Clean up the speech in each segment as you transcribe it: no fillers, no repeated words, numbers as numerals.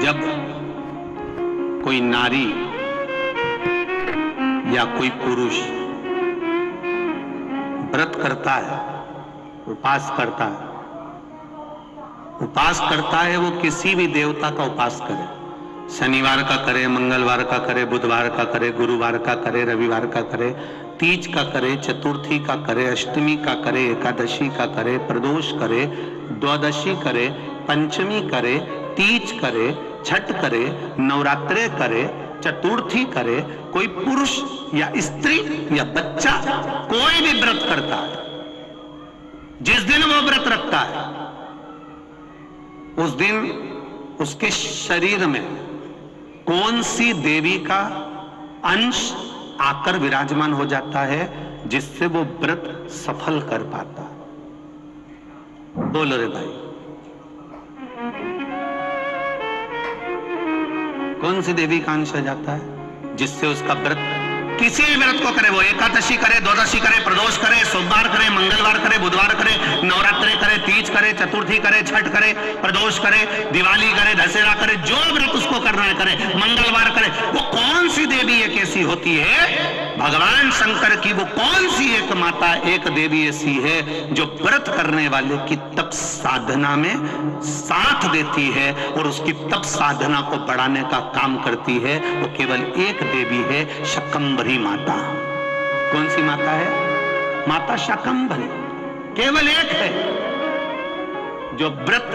जब कोई नारी या कोई पुरुष व्रत करता है, उपास करता है, वो किसी भी देवता का उपास करे, शनिवार का करे, मंगलवार का करे, बुधवार का करे, गुरुवार का करे, रविवार का करे, तीज का करे, चतुर्थी का करे, अष्टमी का करे, एकादशी का करे, प्रदोष करे, द्वादशी करे, पंचमी करे, तीज करे, छठ करे, नवरात्रे करे, चतुर्थी करे, कोई पुरुष या स्त्री या बच्चा कोई भी व्रत करता है, जिस दिन वो व्रत रखता है उस दिन उसके शरीर में कौन सी देवी का अंश आकर विराजमान हो जाता है जिससे वो व्रत सफल कर पाता है। बोलो रे भाई, कौन सी देवी का अंश आ जाता है जिससे उसका व्रत, किसी भी व्रत को करे, वो एकादशी करे, द्वादशी करे, प्रदोष करे, सोमवार करे, मंगलवार करे, बुधवार करे, नवरात्रे करे, तीज करे, चतुर्थी करे, छठ करे, प्रदोष करे, दिवाली करे, दशहरा करे, जो व्रत उसको करना है करे, मंगलवार करे, वो कौन सी देवी एक ऐसी होती है, भगवान शंकर की वो कौन सी एक माता, एक देवी ऐसी है जो व्रत करने वाले की तप साधना में साथ देती है और उसकी तप साधना को बढ़ाने का काम करती है। वो केवल एक देवी है, शाकंभरी माता। कौन सी माता है? माता शाकंभरी। केवल एक है जो व्रत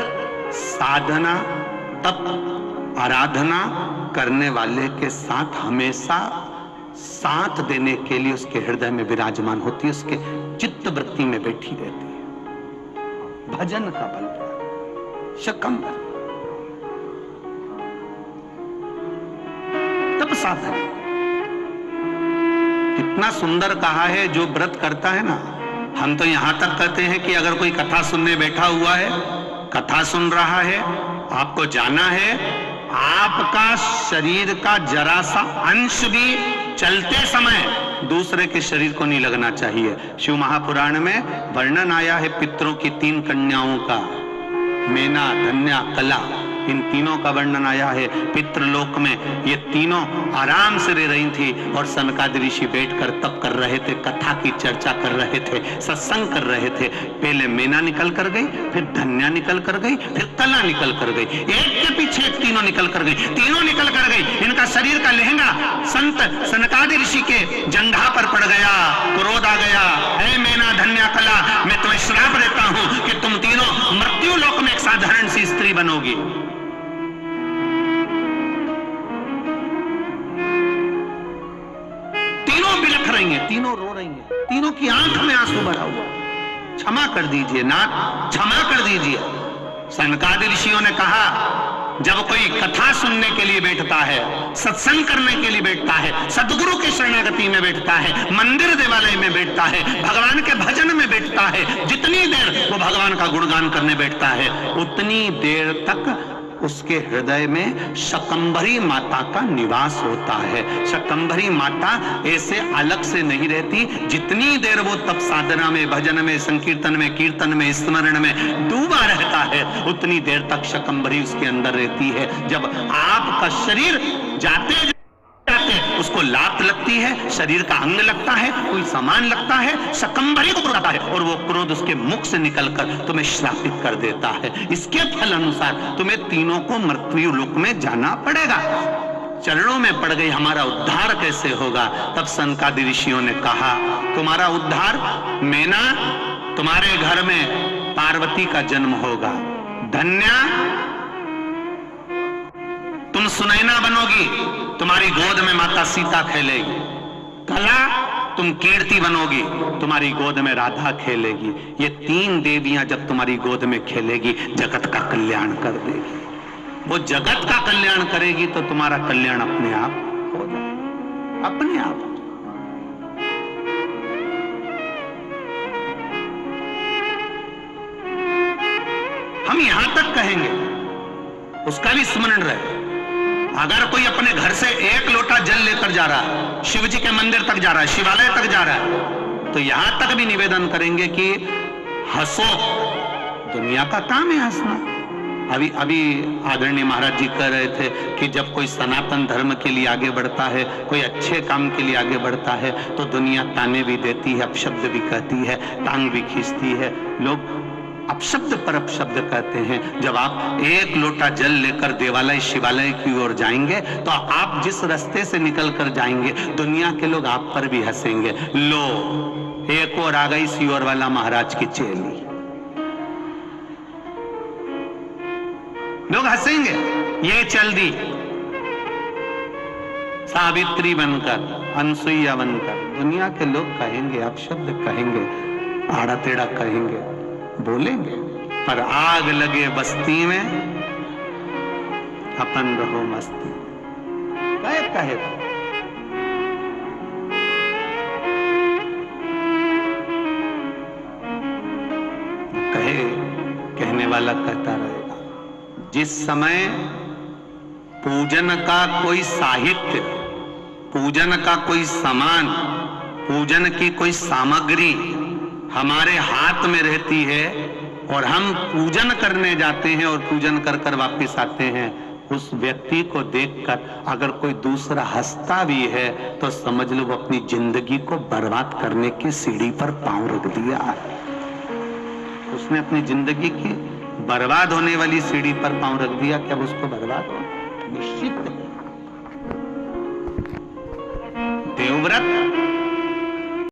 साधना तप आराधना करने वाले के साथ हमेशा साथ देने के लिए उसके हृदय में विराजमान होती है, उसके चित्त वृत्ति में बैठी रहती है। भजन का बल, शाकंभरी तप साधन। कितना सुंदर कहा है, जो व्रत करता है ना, हम तो यहां तक कहते हैं कि अगर कोई कथा सुनने बैठा हुआ है, कथा सुन रहा है, आपको जाना है, आपका शरीर का जरा सा अंश भी चलते समय दूसरे के शरीर को नहीं लगना चाहिए। शिव महापुराण में वर्णन आया है पितरों की 3 कन्याओं का, मेना, धन्या, कला, इन तीनों का वर्णन आया है। पितृलोक में ये तीनों आराम से रह रही थी और सनकादि ऋषि बैठकर तप कर रहे थे, कथा की चर्चा कर रहे थे, सत्संग कर रहे थे। पहले मेना निकल कर गई, फिर धन्या निकल कर गई, फिर कला निकल कर गई, एक के पीछे एक तीनों निकल कर गई, तीनों निकल कर गई। इनका शरीर का लहंगा संत सनकादि ऋषि के जंघा पर पड़ गया, क्रोध आ गया, हे मेना, धन्या, कला, मैं तुम्हें श्राप देता हूं कि तुम तीनों मृत्यु लोक में एक साधारण सी स्त्री बनोगी। तीनों बिलख रही हैं, तीनों रो रही हैं, तीनों की आंख में आंसू भरा हुआ। क्षमा कर दीजिए नाथ, क्षमा कर दीजिए। सनकादि ऋषियों ने कहा, जब कोई कथा सुनने के लिए बैठता है, सत्संग करने के लिए बैठता है, सद्गुरु की शरणागति में बैठता है, मंदिर देवालय में बैठता है, भगवान के भजन में बैठता है, जितनी देर वो भगवान का गुणगान करने बैठता है, उतनी देर तक उसके हृदय में शाकंभरी माता का निवास होता है। शाकंभरी माता ऐसे अलग से नहीं रहती। जितनी देर वो तप साधना में, भजन में, संकीर्तन में, कीर्तन में, स्मरण में डूबा रहता है, उतनी देर तक शाकंभरी उसके अंदर रहती है। जब आपका शरीर जाते उसको लात लगती है, शरीर का अंग लगता है, कोई सामान लगता है, शाकंभरी को क्रोध आता है और वो क्रोध उसके मुख से निकलकर तुम्हें श्रापित कर देता है। इसके फल अनुसार तुम्हें तीनों को मृत्यु लोक में जाना पड़ेगा। चरणों में पड़ गई, हमारा उद्धार कैसे होगा? तब सनकादि ऋषियों ने कहा, तुम्हारा उद्धार, मेना, तुम्हारे घर में पार्वती का जन्म होगा। धन्या, तुम सुनैना बनोगी, तुम्हारी गोद में माता सीता खेलेगी। कला, तुम कीर्ति बनोगी, तुम्हारी गोद में राधा खेलेगी। ये 3 देवियां जब तुम्हारी गोद में खेलेगी, जगत का कल्याण कर देगी। वो जगत का कल्याण करेगी तो तुम्हारा कल्याण अपने आप हो जाएगा, अपने आप। हम यहां तक कहेंगे, उसका भी स्मरण रहे। अगर कोई अपने घर से 1 लोटा जल लेकर जा रहा है, शिव जी के मंदिर तक जा रहा है, शिवालय तक जा रहा है, तो यहां तक भी निवेदन करेंगे कि हंसो, दुनिया का काम है हंसना, अभी अभी आदरणीय महाराज जी कह रहे थे कि जब कोई सनातन धर्म के लिए आगे बढ़ता है, कोई अच्छे काम के लिए आगे बढ़ता है, तो दुनिया ताने भी देती है, अपशब्द भी कहती है, टांग भी खींचती है। लोग अपशब्द पर अपशब्द कहते हैं। जब आप एक लोटा जल लेकर देवालय शिवालय की ओर जाएंगे, तो आप जिस रास्ते से निकल कर जाएंगे, दुनिया के लोग आप पर भी हंसेंगे। लो, एक और आ गई सियोर वाला महाराज की चेली। लोग हंसेंगे, ये चल दी सावित्री बनकर, अनसुईया बनकर। दुनिया के लोग कहेंगे, अपशब्द कहेंगे, आड़ा टेढ़ा कहेंगे, बोलेंगे, पर आग लगे बस्ती में अपन रहो मस्ती। कहे कहने वाला कहता रहेगा। जिस समय पूजन का कोई साहित्य, पूजन का कोई सामान, पूजन की कोई सामग्री हमारे हाथ में रहती है और हम पूजन करने जाते हैं और पूजन कर कर वापस आते हैं, उस व्यक्ति को देखकर अगर कोई दूसरा हंसता भी है तो समझ लो वो अपनी जिंदगी को बर्बाद करने की सीढ़ी पर पांव रख दिया है। उसने अपनी जिंदगी की बर्बाद होने वाली सीढ़ी पर पांव रख दिया कि अब उसको बर्बाद हो निश्चित। देवव्रत